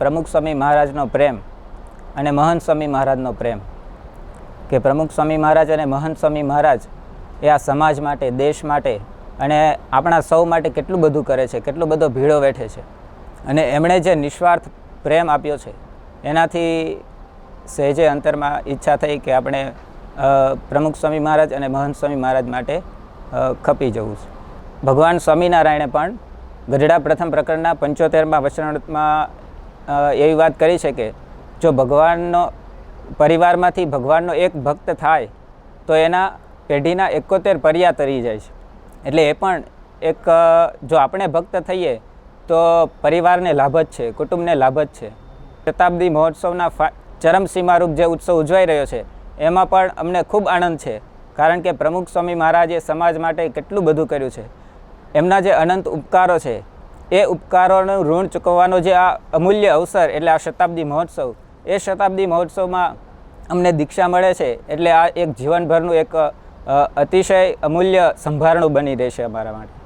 પ્રમુખ સ્વામી મહારાજનો પ્રેમ અને મહંત સ્વામી મહારાજનો પ્રેમ કે પ્રમુખ સ્વામી મહારાજ અને મહંત સ્વામી મહારાજ એ આ સમાજ માટે, દેશ માટે અને આપણા સૌ માટે કેટલું બધું કરે છે, કેટલો બધો ભીડો વેઠે છે અને એમણે જે નિસ્વાર્થ પ્રેમ આપ્યો છે એનાથી સહેજે અંતરમાં ઈચ્છા થઈ કે આપણે પ્રમુખ સ્વામી મહારાજ અને મહંત સ્વામી મહારાજ માટે ખપી જવું છે. ભગવાન સ્વામિનારાયણે પણ ગઢડા પ્રથમ પ્રકરણના 75મા વચનામૃતમાં એવી વાત કરી છે કે જો ભગવાનનો પરિવારમાંથી ભગવાનનો એક ભક્ત થાય તો એના પેઢીના 71 પર્યા તરી જાય છે. એટલે એ પણ એક જો આપણે ભક્ત થઈએ તો પરિવારને લાભ જ છે, કુટુંબને લાભ જ છે. શતાબ્દી મહોત્સવના ચરમસીમારૂપ જે ઉત્સવ ઉજવાઈ રહ્યો છે એમાં પણ અમને ખૂબ આનંદ છે, કારણ કે પ્રમુખ સ્વામી મહારાજે સમાજ માટે કેટલું બધું કર્યું છે. એમના જે અનંત ઉપકારો છે એ ઉપકારોનું ઋણ ચૂકવવાનો જે આ અમૂલ્ય અવસર એટલે આ શતાબ્દી મહોત્સવ, એ શતાબ્દી મહોત્સવમાં અમને દીક્ષા મળે છે એટલે આ એક જીવનભરનું એક અતિશય અમૂલ્ય સંભારણું બની રહેશે અમારા માટે.